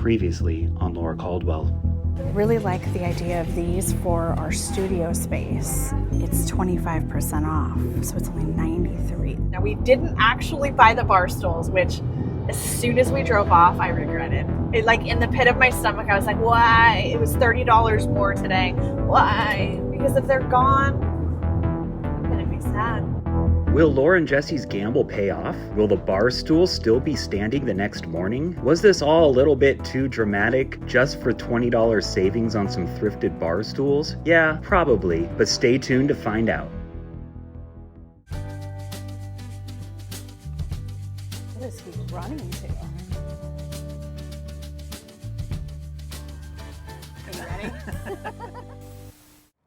Previously on Laura Caldwell. Really like the idea of these for our studio space. It's 25% off, so it's only $93. Now we didn't actually buy the bar stools, which as soon as we drove off, I regretted. It, like in the pit of my stomach, I was like, why? It was $30 more today. Why? Because if they're gone, I'm gonna be sad. Will Laura and Jesse's gamble pay off? Will the bar stool still be standing the next morning? Was this all a little bit too dramatic just for $20 savings on some thrifted bar stools? Yeah, probably, but stay tuned to find out. What is he running to? Are you ready?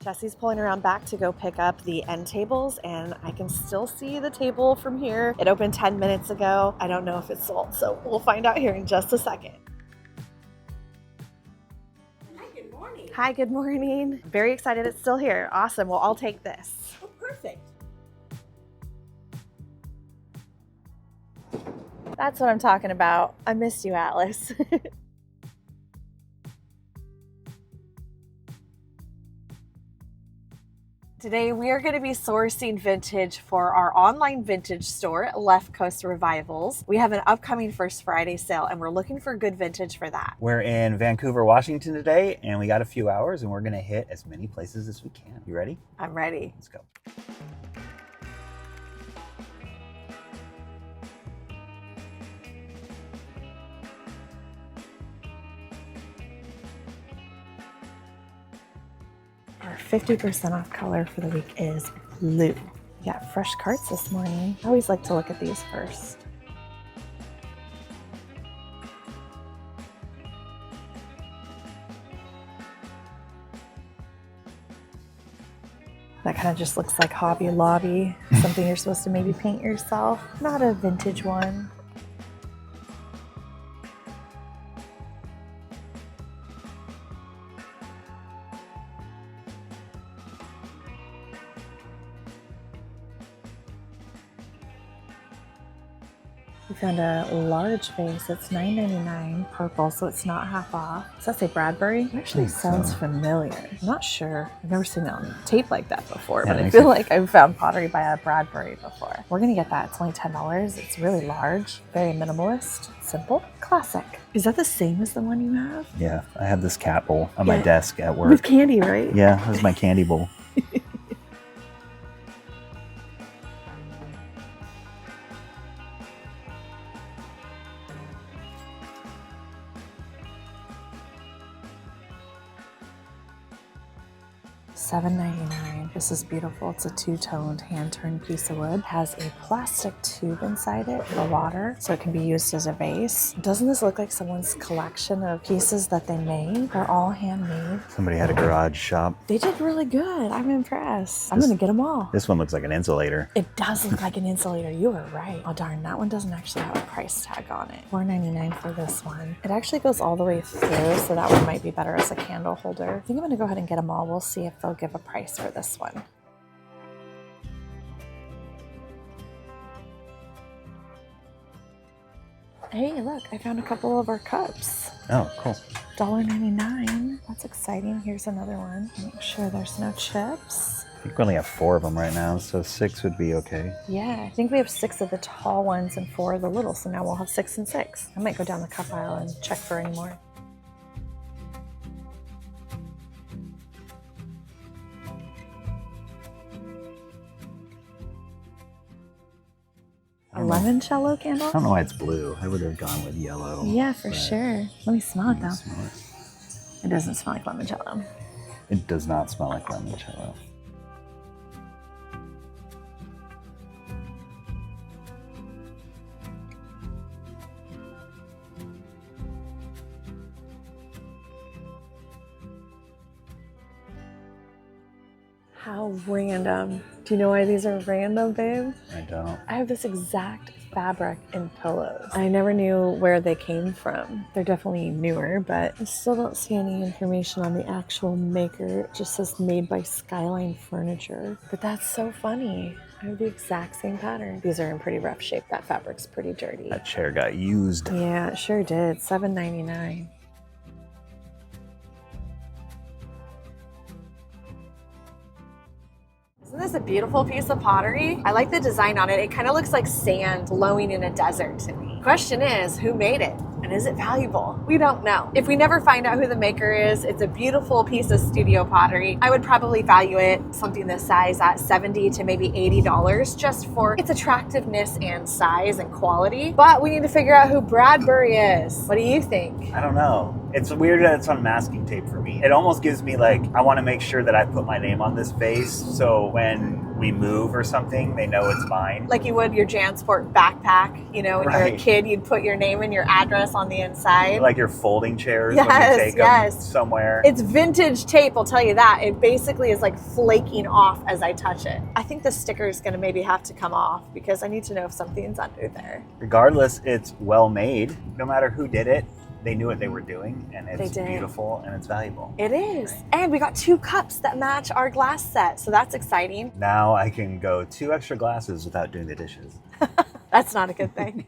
Jesse's pulling around back to go pick up the end tables, and I can still see the table from here. It opened 10 minutes ago. I don't know if it's sold, so we'll find out here in just a second. Hi, good morning. Hi, good morning. Very excited it's still here. Awesome. Well, I'll take this. Oh, perfect. That's what I'm talking about. I missed you, Atlas. Today we are going to be sourcing vintage for our online vintage store, Left Coast Revivals. We have an upcoming First Friday sale and we're looking for good vintage for that. We're in Vancouver, Washington today, and we got a few hours and we're gonna hit as many places as we can. You ready? I'm ready. Let's go. Our 50% off color for the week is blue. We got fresh carts this morning. I always like to look at these first. That kind of just looks like Hobby Lobby, something you're supposed to maybe paint yourself. Not a vintage one. We found a large vase. It's $9.99 purple, so it's not half off. Does that say Bradbury? It actually sounds familiar. I'm not sure. I've never seen it on tape like that before, but I feel like I've found pottery by a Bradbury before. We're gonna get that. It's only $10. It's really large, very minimalist, simple, classic. Is that the same as the one you have? Yeah, I have this cat bowl on my desk at work. With candy, right? Yeah, this is my candy bowl. $7.99. This is beautiful. It's a two-toned hand-turned piece of wood. It has a plastic tube inside it for water, so it can be used as a vase. Doesn't this look like someone's collection of pieces that they made? They're all handmade. Somebody had a garage shop. They did really good. I'm impressed. I'm gonna get them all. This one looks like an insulator. It does look like an insulator. You were right. Oh darn, that one doesn't actually have a price tag on it. $4.99 for this one. It actually goes all the way through, so that one might be better as a candle holder. I think I'm gonna go ahead and get them all. We'll see if they'll give a price for this one. Hey, look, I found a couple of our cups. Oh, cool. $1.99. That's exciting. Here's another one. Make sure there's no chips. I think we only have 4 of them right now, so 6 would be okay. Yeah, I think we have 6 of the tall ones and 4 of the little, so now we'll have 6 and 6. I might go down the cup aisle and check for any more. A limoncello candle? I don't know why it's blue. I would have gone with yellow. Yeah, for sure. Let me smell it though. Smell it. It doesn't smell like limoncello. It does not smell like limoncello. How random. Do you know why these are random, babe? I don't. I have this exact fabric in pillows. I never knew where they came from. They're definitely newer, but I still don't see any information on the actual maker. It just says made by Skyline Furniture. But that's so funny. I have the exact same pattern. These are in pretty rough shape. That fabric's pretty dirty. That chair got used. Yeah, it sure did. $7.99. Isn't this a beautiful piece of pottery? I like the design on it. It kind of looks like sand blowing in a desert to me. Question is, who made it? And is it valuable? We don't know. If we never find out who the maker is, it's a beautiful piece of studio pottery. I would probably value it something this size at $70 to maybe $80 just for its attractiveness and size and quality. But we need to figure out who Bradbury is. What do you think? I don't know. It's weird that it's on masking tape for me. It almost gives me like, I want to make sure that I put my name on this vase so when we move or something, they know it's mine. Like you would your JanSport backpack, you know, when you're a kid, you'd put your name and your address on the inside. Like your folding chairs when you take them somewhere. It's vintage tape, I'll tell you that. It basically is like flaking off as I touch it. I think the sticker is going to maybe have to come off because I need to know if something's under there. Regardless, it's well made. No matter who did it, they knew what they were doing, and it's beautiful and it's valuable. It is. And we got 2 cups that match our glass set, so that's exciting. Now I can go 2 extra glasses without doing the dishes. That's not a good thing.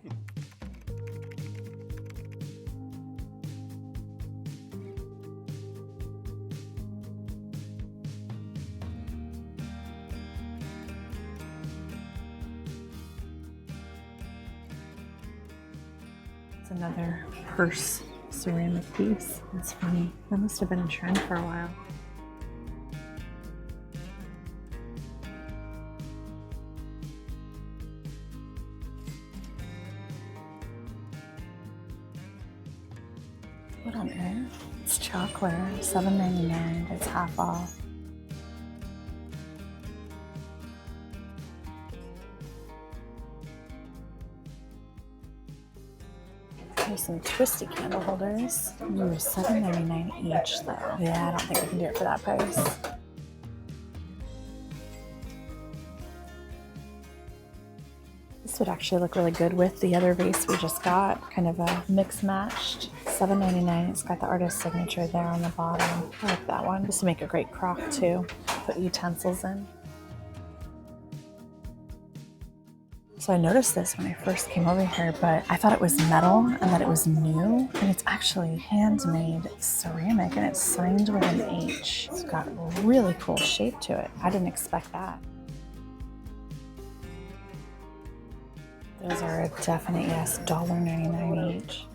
It's another purse ceramic piece. That's funny. That must have been a trend for a while. What on earth? It's chocolate. $7.99. It's half off. There's some twisty candle holders. Ooh, $7.99 each though. Yeah, I don't think we can do it for that price. This would actually look really good with the other vase we just got. Kind of a mix matched. $7.99. It's got the artist's signature there on the bottom. I like that one. This would make a great crock too. Put utensils in. So I noticed this when I first came over here, but I thought it was metal and that it was new. And it's actually handmade ceramic and it's signed with an H. It's got a really cool shape to it. I didn't expect that. Those are a definite yes, $1.99 each.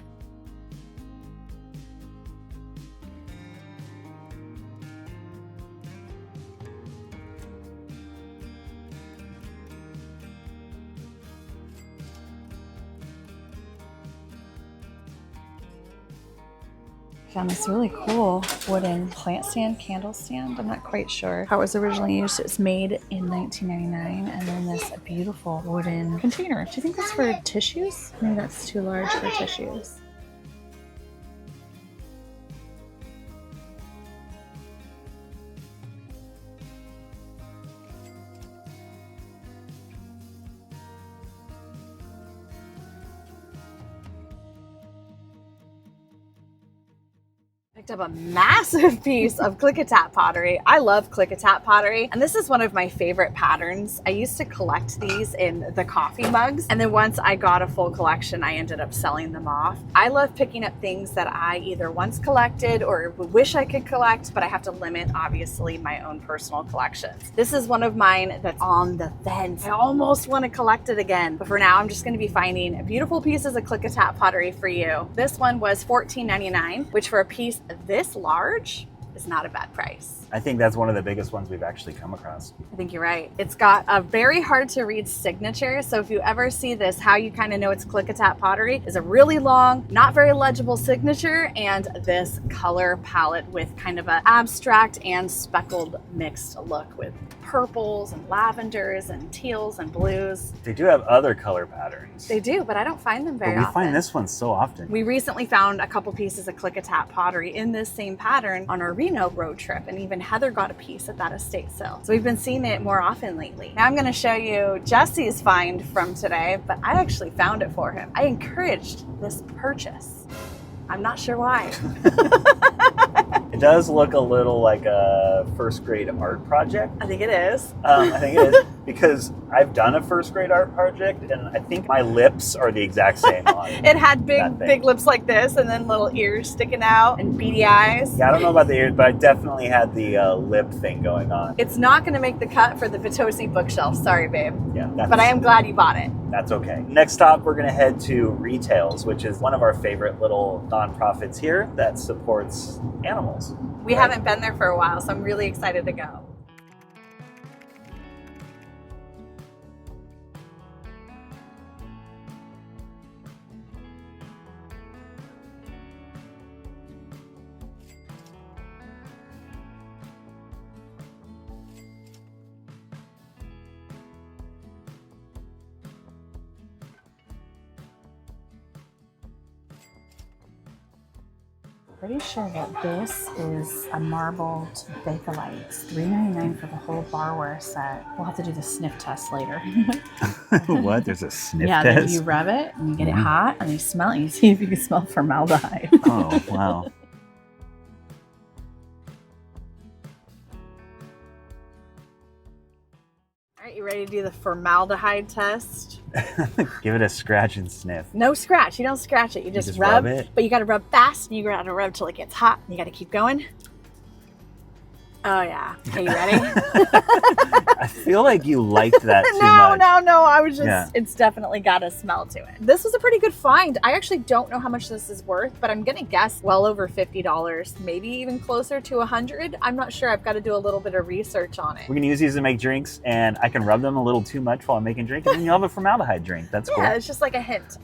Found this really cool wooden plant stand, candle stand. I'm not quite sure how it was originally used. It was made in 1999, and then this beautiful wooden container. Do you think that's for tissues? Maybe that's too large for tissues. Picked up a massive piece of click-a-tap pottery. I love click-a-tap pottery, and this is one of my favorite patterns. I used to collect these in the coffee mugs, and then once I got a full collection, I ended up selling them off. I love picking up things that I either once collected or wish I could collect, but I have to limit, obviously, my own personal collections. This is one of mine that's on the fence. I almost want to collect it again, but for now, I'm just going to be finding beautiful pieces of click-a-tap pottery for you. This one was $14.99, which for a piece this large is not a bad price. I think that's one of the biggest ones we've actually come across. I think you're right. It's got a very hard to read signature. So if you ever see this, how you kind of know it's click-a-tap pottery is a really long, not very legible signature and this color palette with kind of an abstract and speckled mixed look with purples and lavenders and teals and blues. They do have other color patterns. They do, but I don't find them very often. often. We find this one so often. We recently found a couple pieces of click-a-tap pottery in this same pattern on our Reno road trip, and even Heather got a piece at that estate sale. So we've been seeing it more often lately. Now I'm going to show you Jesse's find from today, but I actually found it for him. I encouraged this purchase. I'm not sure why. It does look a little like a first grade art project. I think it is. I think it is. because I've done a first grade art project, and I think my lips are the exact same on It had that thing. big lips like this, and then little ears sticking out, and beady eyes. Yeah, I don't know about the ears, but I definitely had the lip thing going on. It's not going to make the cut for the Potosi bookshelf. Sorry, babe. Yeah, But I am glad you bought it. That's okay. Next stop, we're going to head to Retails, which is one of our favorite little nonprofits here that supports animals. We haven't been there for a while, so I'm really excited to go. Pretty sure that this is a marbled Bakelite. It's $3.99 for the whole barware set. We'll have to do the sniff test later. What? There's a sniff Yeah, test? then you rub it and you get it hot and you smell it. You see if you can smell formaldehyde. Oh, wow. All right, you ready to do the formaldehyde test? Give it a scratch and sniff. No scratch. You don't scratch it. You just rub it? But you got to rub fast and you got to rub till it gets hot. You got to keep going. Oh, yeah. Okay, you ready? I feel like you liked that too much. No. I was just, It's definitely got a smell to it. This was a pretty good find. I actually don't know how much this is worth, but I'm going to guess well over $50, maybe even closer to $100. I'm not sure. I've got to do a little bit of research on it. We're going to use these to make drinks, and I can rub them a little too much while I'm making drink, and then you'll have a formaldehyde drink. That's cool. Yeah, it's just like a hint.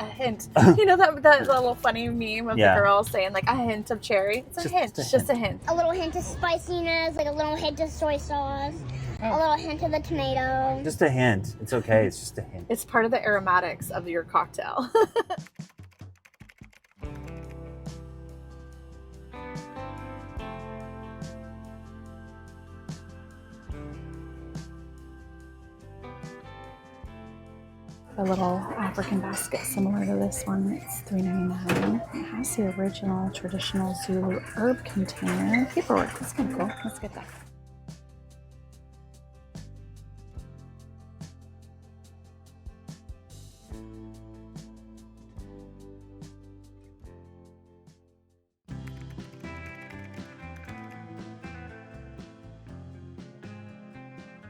You know that little funny meme of the girl saying like a hint of cherry? It's a hint. It's just a hint. A little hint of spiciness, like a little hint of soy sauce, a little hint of the tomato. Just a hint. It's okay. It's just a hint. It's part of the aromatics of your cocktail. A little African basket similar to this one. It's $3.99. It has the original traditional Zulu herb container. Paperwork. That's kind of cool. Let's get that.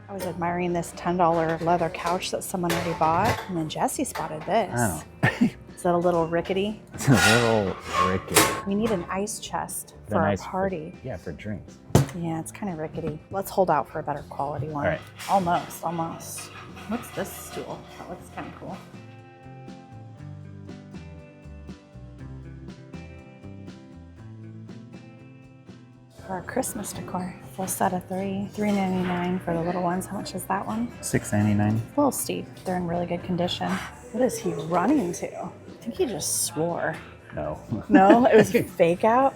I was admiring this $10 leather couch that someone already bought, and then Jesse spotted this. Oh. Is that a little rickety? It's a little rickety. We need an ice chest for our party. Yeah, for drinks. Yeah, it's kind of rickety. Let's hold out for a better quality one. All right. Almost. What's this stool? That looks kind of cool. For our Christmas decor, full set of three, $3.99 for the little ones. How much is that one? $6.99. A little steep. They're in really good condition. What is he running to? I think he just swore. No. No, it was fake out.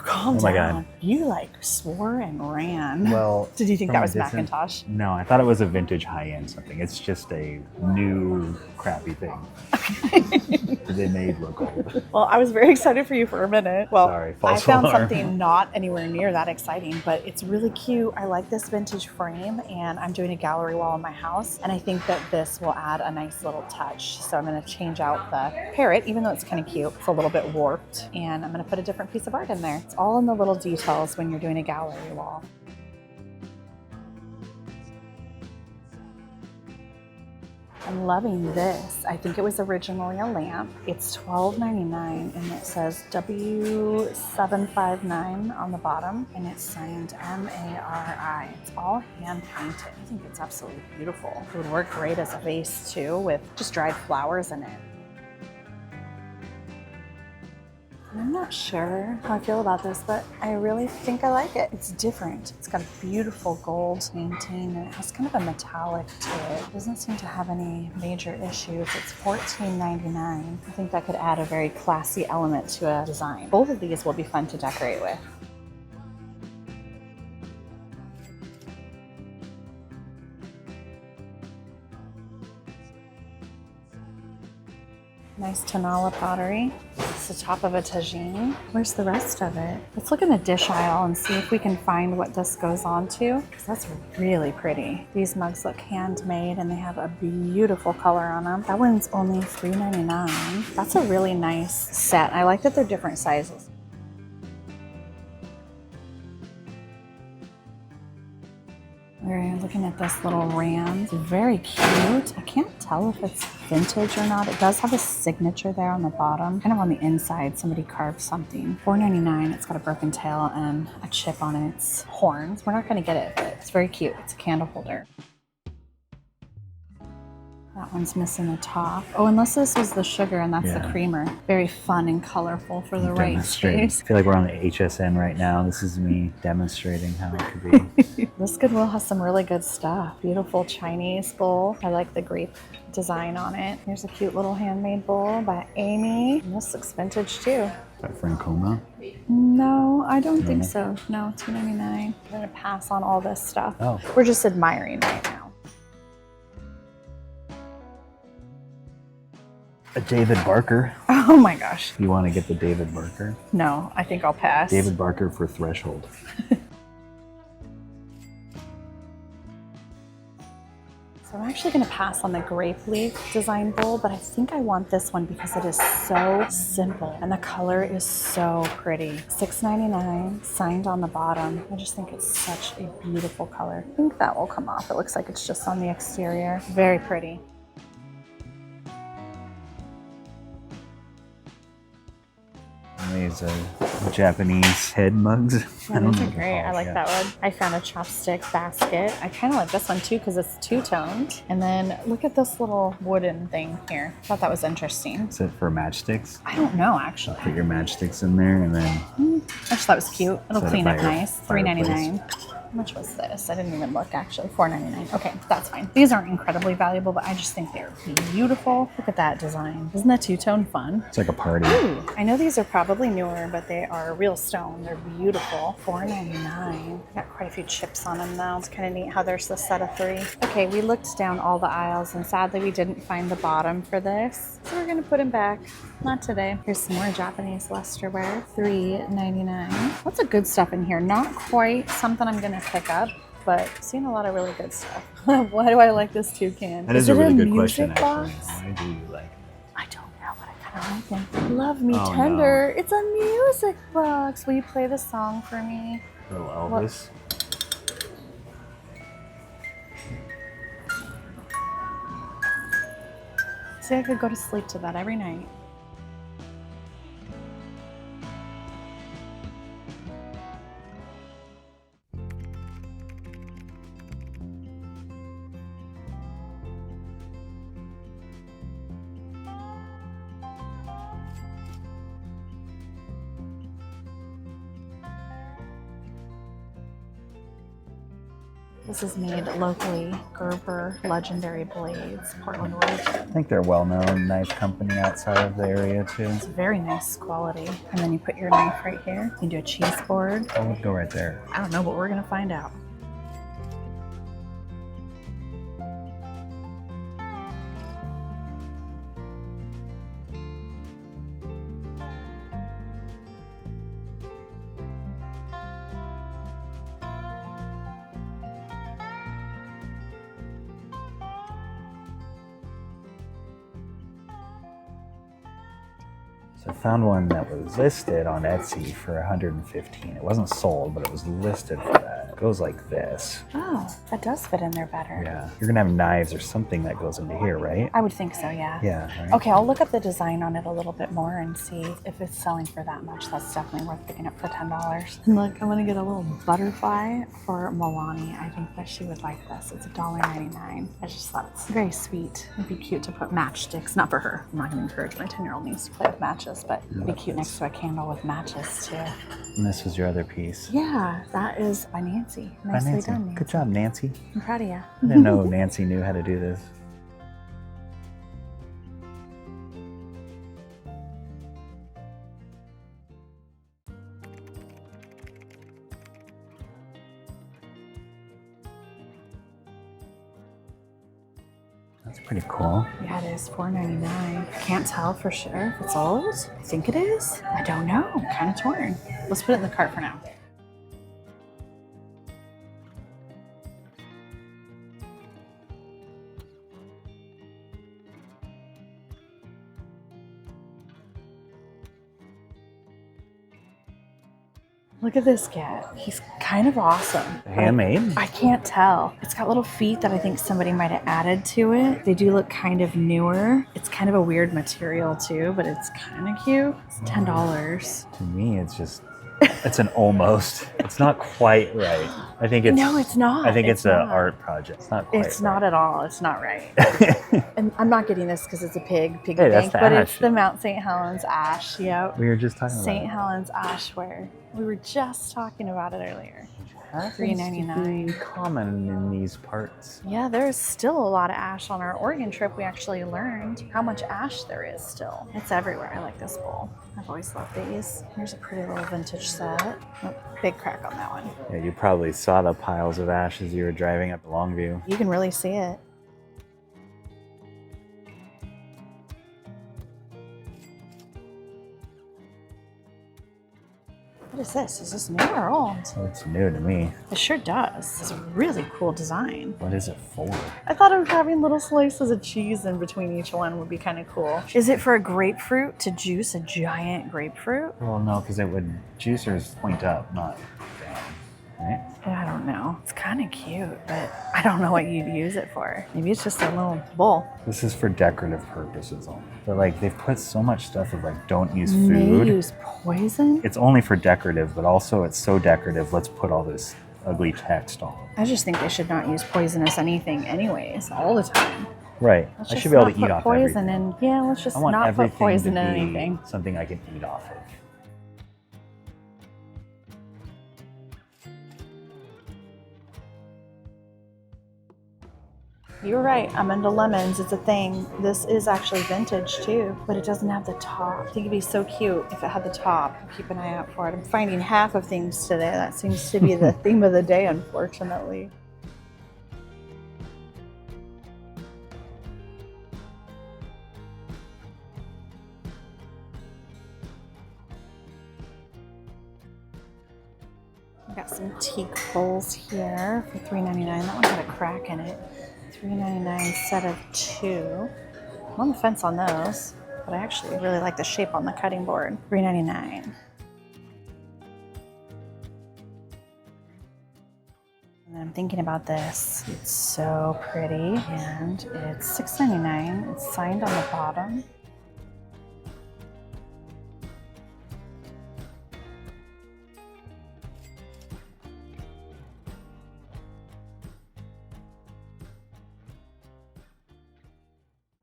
Calm Oh my down. God. You like swore and ran. Well, did you think from that a was distance- Macintosh? No, I thought it was a vintage high-end something. It's just a new crappy thing that they made look old. Well, I was very excited for you for a minute. Well, Sorry, I false found alarm. something not anywhere near that exciting, but it's really cute. I like this vintage frame, and I'm doing a gallery wall in my house, and I think that this will add a nice little touch. So I'm going to change out the parrot, even though it's kind of cute. It's a little bit warped, and I'm going to put a different piece of art in there. It's all in the little details when you're doing a gallery wall. I'm loving this. I think it was originally a lamp. It's $12.99 and it says W759 on the bottom and it's signed M-A-R-I. It's all hand painted. I think it's absolutely beautiful. It would work great as a vase too with just dried flowers in it. I'm not sure how I feel about this, but I really think I like it. It's different. It's got a beautiful gold painting and it has kind of a metallic to it. It doesn't seem to have any major issues. It's $14.99. I think that could add a very classy element to a design. Both of these will be fun to decorate with. Nice Tonala pottery. It's the top of a tagine. Where's the rest of it? Let's look in the dish aisle and see if we can find what this goes on to, because that's really pretty. These mugs look handmade and they have a beautiful color on them. That one's only $3.99. That's a really nice set. I like that they're different sizes. We're looking at this little ram. It's very cute. I can't tell if it's vintage or not. It does have a signature there on the bottom. Kind of on the inside, somebody carved something. $4.99. It's got a broken tail and a chip on its horns. We're not going to get it, but it's very cute. It's a candle holder. That one's missing the top. Oh, unless this was the sugar and that's the creamer. Very fun and colorful for the right taste. I feel like we're on the HSN right now. This is me demonstrating how it could be. This Goodwill has some really good stuff. Beautiful Chinese bowl. I like the grape design on it. Here's a cute little handmade bowl by Amy. And this looks vintage too. Is that Francoma? No, I don't think so. No, $2.99. I'm gonna pass on all this stuff. Oh. We're just admiring right now. A David Barker. Oh my gosh. You want to get the David Barker? No, I think I'll pass. David Barker for Threshold. So I'm actually going to pass on the grape leaf design bowl, but I think I want this one because it is so simple and the color is so pretty. $6.99, signed on the bottom. I just think it's such a beautiful color. I think that will come off. It looks like it's just on the exterior. Very pretty. These Japanese head mugs. Yeah, these are great. I like that one. I found a chopstick basket. I kind of like this one too because it's two-toned. And then look at this little wooden thing here. I thought that was interesting. Is it for matchsticks? I don't know actually. Put your matchsticks in there and then... I just thought it was cute. It'll Set it clean by up your nice. fireplace. $3.99. How much was this? I didn't even look actually. $4.99. Okay, that's fine. These aren't incredibly valuable, but I just think they're beautiful. Look at that design. Isn't that two-tone fun? It's like a party. Ooh, I know these are probably newer, but they are real stone. They're beautiful. $4.99. Got quite a few chips on them though. It's kind of neat how there's the set of 3. Okay, we looked down all the aisles and sadly we didn't find the bottom for this. So we're gonna put them back. Not today. Here's some more Japanese lusterware. $3.99. Lots of good stuff in here. Not quite something I'm gonna pick up, but seeing a lot of really good stuff. Why do I like this toucan? That is a really good music question, box? actually. Why do you like it? I don't know, but I kind of like it. Love Me Oh, Tender. It's a music box. Will you play the song for me? Little Elvis. See, I could go to sleep to that every night. This is made locally. Gerber Legendary Blades, Portland, Oregon. I think they're well-known knife company outside of the area too. It's very nice quality. And then you put your knife right here. You can do a cheese board. I would go right there. I don't know, but we're gonna find out. So I found one that was listed on Etsy for $115. It wasn't sold, but it was listed for that. It goes like this. Oh, that does fit in there better. Yeah. You're gonna have knives or something that goes into here, right? I would think so, yeah. Yeah, right? Okay, I'll look up the design on it a little bit more and see if it's selling for that much. That's definitely worth picking up for $10. And look, I'm gonna get a little butterfly for Milani. I think that she would like this. It's $1.99. I just thought it's very sweet. It'd be cute to put matchsticks, not for her. I'm not gonna encourage my 10-year-old niece to play with matches, but it'd be cute next to a candle with matches too. And this was your other piece. Yeah, that is by Nancy. Nicely Nancy. done, Nancy. Good job, Nancy. I'm proud of you. I didn't know Nancy knew how to do this. It's pretty cool. Yeah, it is $4.99. Can't tell for sure if it's old. I think it is. I don't know. Kind of torn. Let's put it in the cart for now. Look at this cat. He's kind of awesome. Handmade? I can't tell. It's got little feet that I think somebody might have added to it. They do look kind of newer. It's kind of a weird material too, but it's kind of cute. It's $10. To me, it's an almost. It's not quite right. I think it's. No, it's not. I think it's an not. art project. It's not quite It's not at all. It's not right. And I'm not getting this because it's a piggy Hey, that's bank, the but ash. it's the Mount St. Helens ash. Yep. We were just talking about St. it. Helens ashware. We were just talking about it earlier. Happens $3.99. to be common in these parts. Yeah, there's still a lot of ash on our Oregon trip. We actually learned how much ash there is still. It's everywhere. I like this bowl. I've always loved these. Here's a pretty little vintage set. Oh, big crack on that one. Yeah, you probably saw the piles of ash as you were driving up Longview. You can really see it. What is this? Is this new or old? It's new to me. It sure does. It's a really cool design. What is it for? I thought of having little slices of cheese in between each one would be kind of cool. Is it for a grapefruit to juice a giant grapefruit? Well, no, because it would juicers point up, not down, right? I don't know. It's kind of cute, but I don't know what you'd use it for. Maybe it's just a little bowl. This is for decorative purposes only. But like they've put so much stuff of like don't use May food. use poison? It's only for decorative, but also it's so decorative. Let's put all this ugly text on it. I just think they should not use poisonous anything anyways, all the time. Right. Let's I just should be able not to eat put off poison everything. in. Yeah, let's just I want not everything put poison to in be anything. something I can eat off of. You were right. I'm into lemons. It's a thing. This is actually vintage too, but it doesn't have the top. I think it'd be so cute if it had the top. Keep an eye out for it. I'm finding half of things today. That seems to be the theme of the day, unfortunately. I've got some teak bowls here for $3.99. That one had a crack in it. $3.99 set of 2. I'm on the fence on those, but I actually really like the shape on the cutting board. $3.99. And I'm thinking about this. It's so pretty, and it's $6.99. It's signed on the bottom.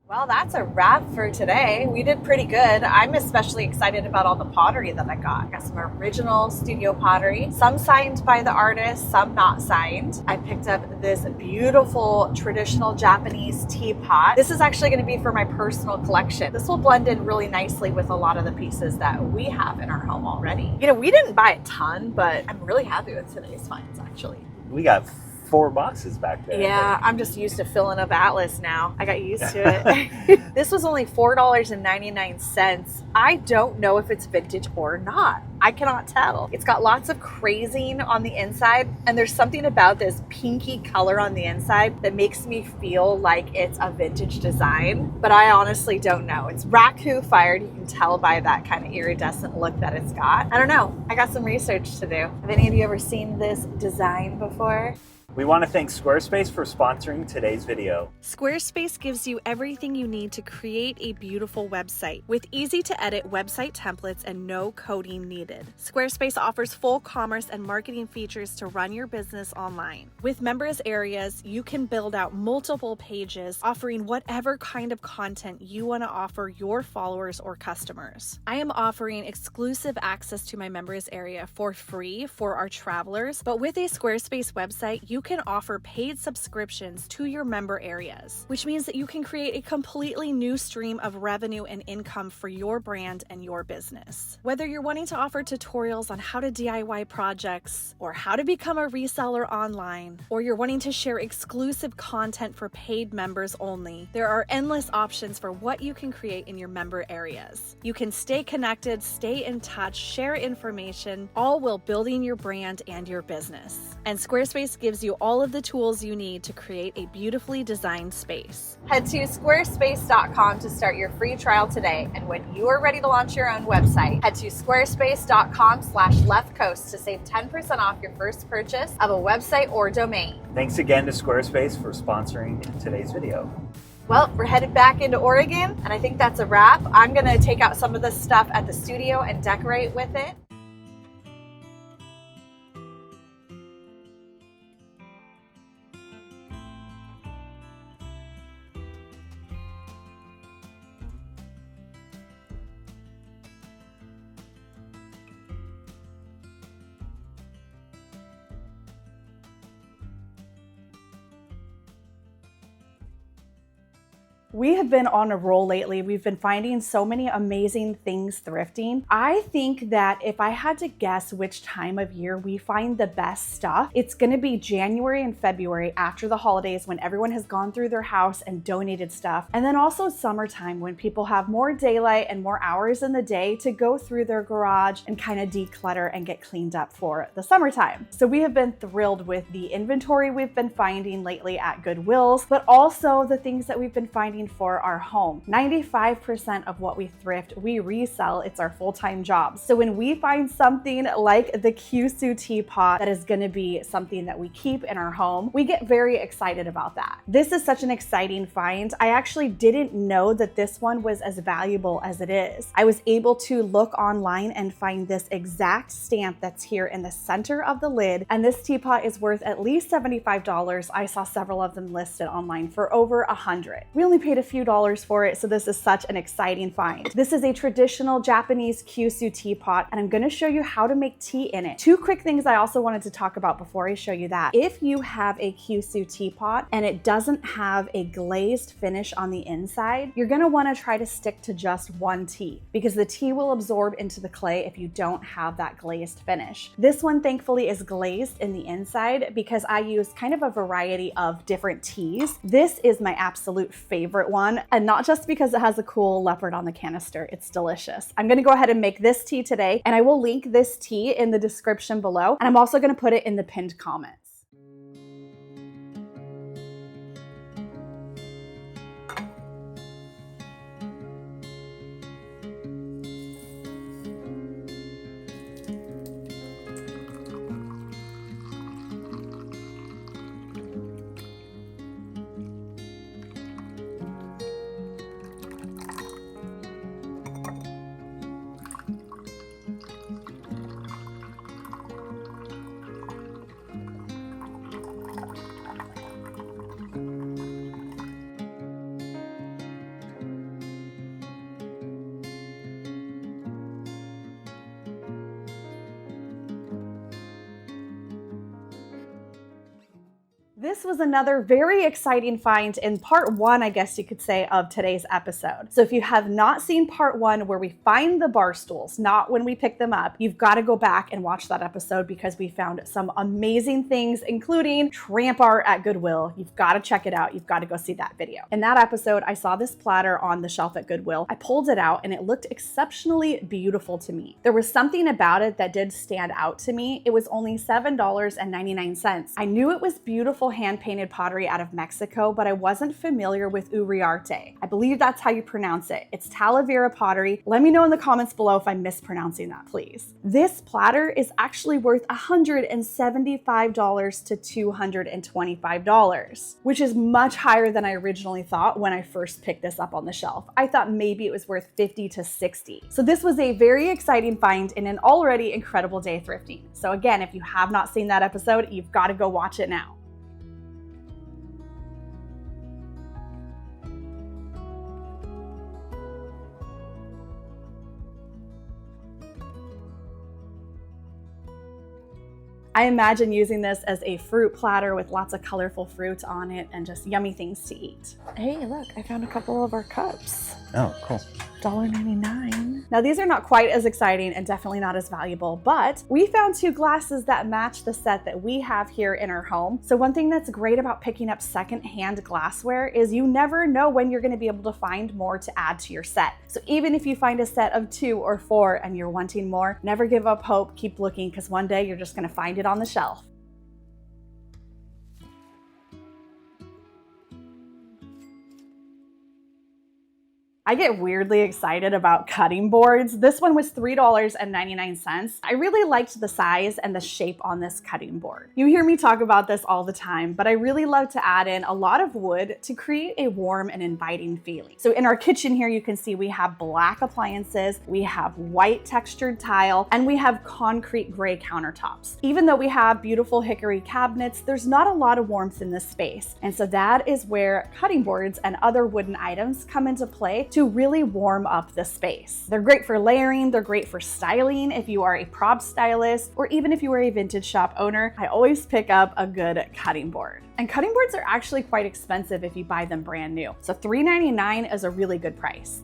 Well, that's a wrap for today. We did pretty good. I'm especially excited about all the pottery that I got. I got some original studio pottery, some signed by the artist, some not signed. I picked up this beautiful traditional Japanese teapot. This is actually going to be for my personal collection. This will blend in really nicely with a lot of the pieces that we have in our home already. You know, we didn't buy a ton, but I'm really happy with today's finds actually. We got 4 boxes back there. Yeah, I'm just used to filling up Atlas now. I got used to it. This was only $4.99. I don't know if it's vintage or not. I cannot tell. It's got lots of crazing on the inside, and there's something about this pinky color on the inside that makes me feel like it's a vintage design, but I honestly don't know. It's Raku fired. You can tell by that kind of iridescent look that it's got. I don't know. I got some research to do. Have any of you ever seen this design before? We want to thank Squarespace for sponsoring today's video. Squarespace gives you everything you need to create a beautiful website with easy-to-edit website templates and no coding needed. Squarespace offers full commerce and marketing features to run your business online. With members areas, you can build out multiple pages offering whatever kind of content you want to offer your followers or customers. I am offering exclusive access to my members area for free for our travelers, but with a Squarespace website, you you can offer paid subscriptions to your member areas, which means that you can create a completely new stream of revenue and income for your brand and your business. Whether you're wanting to offer tutorials on how to DIY projects, or how to become a reseller online, or you're wanting to share exclusive content for paid members only, there are endless options for what you can create in your member areas. You can stay connected, stay in touch, share information, all while building your brand and your business. And Squarespace gives you all of the tools you need to create a beautifully designed space. Head to squarespace.com to start your free trial today. And when you are ready to launch your own website, head to squarespace.com/leftcoast to save 10% off your first purchase of a website or domain. Thanks again to Squarespace for sponsoring today's video. Well, we're headed back into Oregon, and I think that's a wrap. I'm gonna take out some of this stuff at the studio and decorate with it. We have been on a roll lately. We've been finding so many amazing things thrifting. I think that if I had to guess which time of year we find the best stuff, it's gonna be January and February after the holidays when everyone has gone through their house and donated stuff. And then also summertime when people have more daylight and more hours in the day to go through their garage and kind of declutter and get cleaned up for the summertime. So we have been thrilled with the inventory we've been finding lately at Goodwill's, but also the things that we've been finding for our home. 95% of what we thrift, we resell. It's our full-time job. So when we find something like the Kyushu teapot that is gonna be something that we keep in our home, we get very excited about that. This is such an exciting find. I actually didn't know that this one was as valuable as it is. I was able to look online and find this exact stamp that's here in the center of the lid, and this teapot is worth at least $75. I saw several of them listed online for over $100. We only paid a few dollars for it, so this is such an exciting find. This is a traditional Japanese Kyushu teapot, and I'm gonna show you how to make tea in it. Two quick things I also wanted to talk about before I show you that. If you have a Kyushu teapot and it doesn't have a glazed finish on the inside, you're gonna wanna try to stick to just one tea because the tea will absorb into the clay if you don't have that glazed finish. This one thankfully is glazed in the inside because I use kind of a variety of different teas. This is my absolute favorite one, and not just because it has a cool leopard on the canister, it's delicious. I'm gonna go ahead and make this tea today, and I will link this tea in the description below, and I'm also gonna put it in the pinned comment. This was another very exciting find in part one, I guess you could say, of today's episode. So if you have not seen part one where we find the bar stools, not when we pick them up, you've got to go back and watch that episode because we found some amazing things, including tramp art at Goodwill. You've got to check it out. You've got to go see that video. In that episode, I saw this platter on the shelf at Goodwill. I pulled it out and it looked exceptionally beautiful to me. There was something about it that did stand out to me. It was only $7.99. I knew it was beautiful hand-painted pottery out of Mexico, but I wasn't familiar with uriarte. I believe that's how you pronounce it. It's Talavera pottery. Let me know in the comments below if I'm mispronouncing that, please. This platter is actually worth $175 to $225, which is much higher than I originally thought when I first picked this up on the shelf. I thought maybe it was worth $50 to $60. So this was a very exciting find in an already incredible day thrifting. So again, if you have not seen that episode, you've got to go watch it now. I imagine using this as a fruit platter with lots of colorful fruits on it and just yummy things to eat. Hey, look, I found a couple of our cups. Oh, cool. $1.99. Now these are not quite as exciting and definitely not as valuable, but we found 2 glasses that match the set that we have here in our home. So one thing that's great about picking up secondhand glassware is you never know when you're going to be able to find more to add to your set. So even if you find a set of 2 or 4 and you're wanting more, never give up hope, keep looking, because one day you're just going to find it on the shelf. I get weirdly excited about cutting boards. This one was $3.99. I really liked the size and the shape on this cutting board. You hear me talk about this all the time, but I really love to add in a lot of wood to create a warm and inviting feeling. So in our kitchen here, you can see we have black appliances, we have white textured tile, and we have concrete gray countertops. Even though we have beautiful hickory cabinets, there's not a lot of warmth in this space. And so that is where cutting boards and other wooden items come into play to really warm up the space. They're great for layering, they're great for styling if you are a prop stylist, or even if you are a vintage shop owner. I always pick up a good cutting board. And cutting boards are actually quite expensive if you buy them brand new. So $3.99 is a really good price.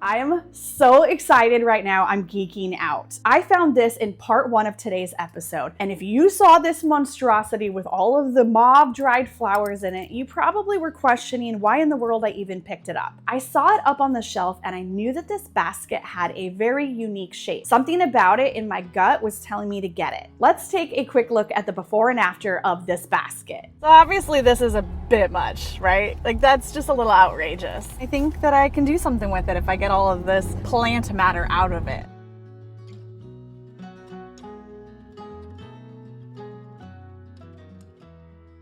I am so excited right now. I'm geeking out. I found this in part 1 of today's episode. And if you saw this monstrosity with all of the mauve dried flowers in it, you probably were questioning why in the world I even picked it up. I saw it up on the shelf and I knew that this basket had a very unique shape. Something about it in my gut was telling me to get it. Let's take a quick look at the before and after of this basket. So obviously this is a bit much, right? Like that's just a little outrageous. I think that I can do something with it if I get all of this plant matter out of it.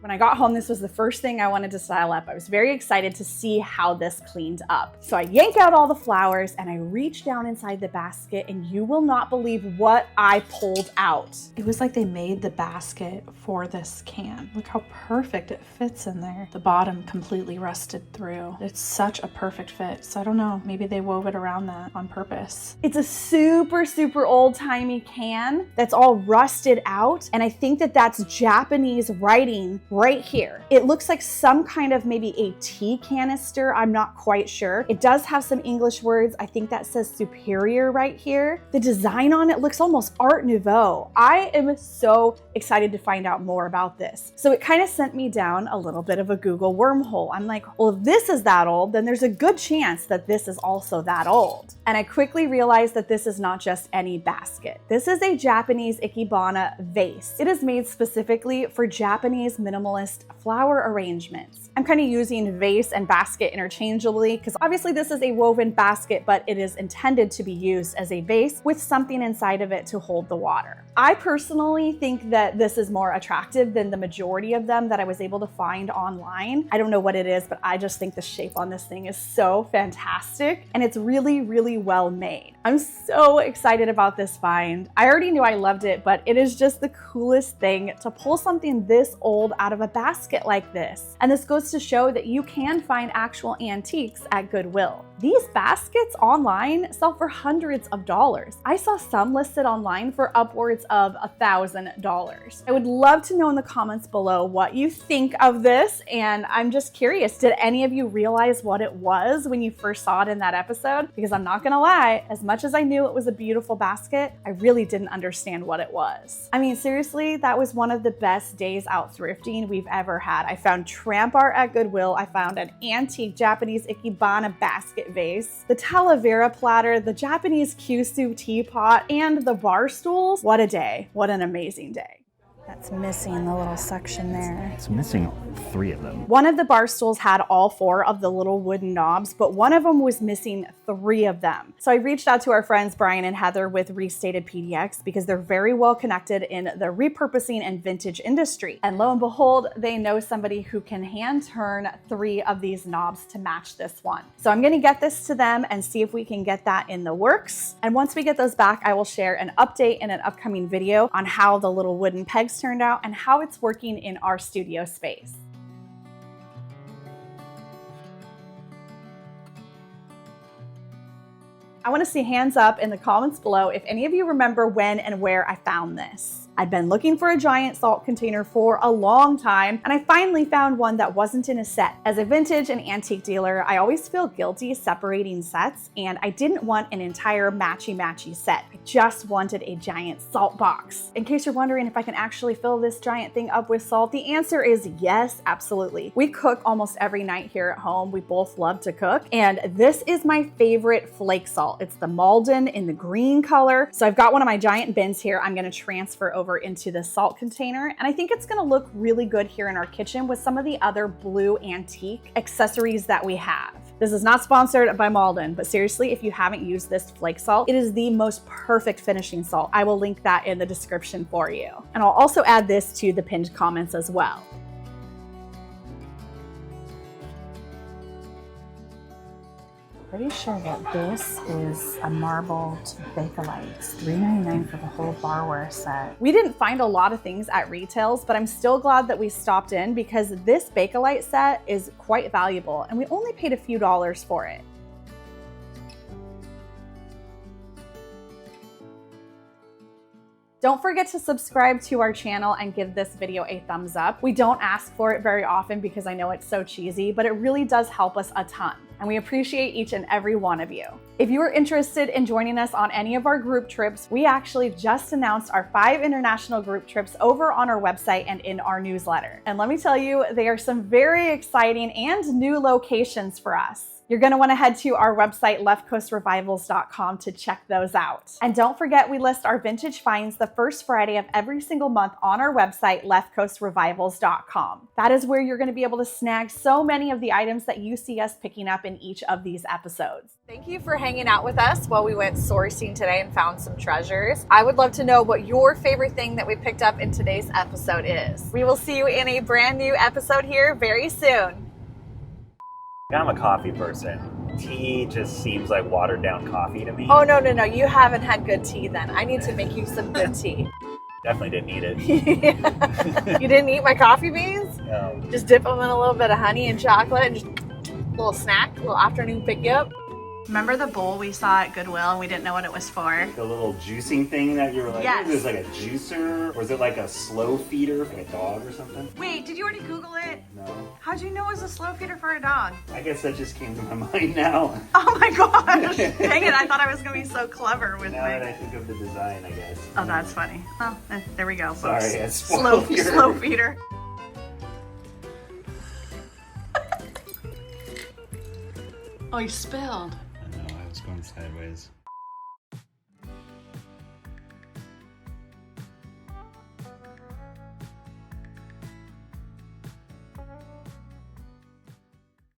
When I got home, this was the first thing I wanted to style up. I was very excited to see how this cleaned up. So I yank out all the flowers and I reach down inside the basket and you will not believe what I pulled out. It was like they made the basket for this can. Look how perfect it fits in there. The bottom completely rusted through. It's such a perfect fit. So I don't know, maybe they wove it around that on purpose. It's a super, super old-timey can that's all rusted out. And I think that that's Japanese writing right here. It looks like some kind of maybe a tea canister. I'm not quite sure. It does have some English words. I think that says superior right here. The design on it looks almost Art Nouveau. I am so excited to find out more about this. So it kind of sent me down a little bit of a Google wormhole. I'm like, well, if this is that old, then there's a good chance that this is also that old. And I quickly realized that this is not just any basket. This is a Japanese ikebana vase. It is made specifically for Japanese minimalist flower arrangements. I'm kind of using vase and basket interchangeably because obviously this is a woven basket, but it is intended to be used as a vase with something inside of it to hold the water. I personally think that this is more attractive than the majority of them that I was able to find online. I don't know what it is, but I just think the shape on this thing is so fantastic and it's really, really well made. I'm so excited about this find. I already knew I loved it, but it is just the coolest thing to pull something this old out of a basket like this. And this goes to show that you can find actual antiques at Goodwill. These baskets online sell for hundreds of dollars. I saw some listed online for upwards of $1,000. I would love to know in the comments below what you think of this, and I'm just curious, did any of you realize what it was when you first saw it in that episode? Because I'm not gonna lie, as much as I knew it was a beautiful basket, I really didn't understand what it was. I mean, seriously, that was one of the best days out thrifting we've ever had. I found tramp art at Goodwill, I found an antique Japanese ikebana basket vase, the Talavera platter, the Japanese Kyushu teapot, and the bar stools. What a day. What an amazing day. That's missing the little section there. It's missing 3 of them. One of the bar stools had all 4 of the little wooden knobs, but one of them was missing 3 of them. So I reached out to our friends Brian and Heather with Restated PDX because they're very well connected in the repurposing and vintage industry. And lo and behold, they know somebody who can hand turn 3 of these knobs to match this one. So I'm gonna get this to them and see if we can get that in the works. And once we get those back, I will share an update in an upcoming video on how the little wooden pegs turned out and how it's working in our studio space. I want to see hands up in the comments below if any of you remember when and where I found this. I'd been looking for a giant salt container for a long time, and I finally found one that wasn't in a set. As a vintage and antique dealer, I always feel guilty separating sets, and I didn't want an entire matchy-matchy set. I just wanted a giant salt box. In case you're wondering if I can actually fill this giant thing up with salt, the answer is yes, absolutely. We cook almost every night here at home. We both love to cook, and this is my favorite flake salt. It's the Malden in the green color. So I've got one of my giant bins here. I'm gonna transfer over into the salt container, and I think it's gonna look really good here in our kitchen with some of the other blue antique accessories that we have. This is not sponsored by Malden, but seriously, if you haven't used this flake salt, it is the most perfect finishing salt. I will link that in the description for you. And I'll also add this to the pinned comments as well. Pretty sure that this is a marbled Bakelite. It's $3.99 for the whole barware set. We didn't find a lot of things at retails, but I'm still glad that we stopped in because this Bakelite set is quite valuable and we only paid a few dollars for it. Don't forget to subscribe to our channel and give this video a thumbs up. We don't ask for it very often because I know it's so cheesy, but it really does help us a ton. And we appreciate each and every one of you. If you are interested in joining us on any of our group trips, we actually just announced our 5 international group trips over on our website and in our newsletter. And let me tell you, they are some very exciting and new locations for us. You're going to want to head to our website, leftcoastrevivals.com, to check those out. And don't forget, we list our vintage finds the first Friday of every single month on our website, leftcoastrevivals.com. That is where you're going to be able to snag so many of the items that you see us picking up in each of these episodes. Thank you for hanging out with us while we went sourcing today and found some treasures. I would love to know what your favorite thing that we picked up in today's episode is. We will see you in a brand new episode here very soon. I'm a coffee person. Tea just seems like watered down coffee to me. Oh, no. You haven't had good tea then. I need to make you some good tea. Definitely didn't eat it. You didn't eat my coffee beans? No. Just dip them in a little bit of honey and chocolate and just a little snack, a little afternoon pick you up. Remember the bowl we saw at Goodwill and we didn't know what it was for? The little juicing thing that you were like, yes. Is this like a juicer? Or is it like a slow feeder for a dog or something? Wait, did you already Google it? No. How'd you know it was a slow feeder for a dog? I guess that just came to my mind now. Oh my gosh. Dang it, I thought I was going to be so clever with now that I think of the design, I guess. Oh, that's funny. Oh, there we go. Sorry, folks. I spoiled your... Slow feeder. Oh, you spilled. I know, I was going sideways.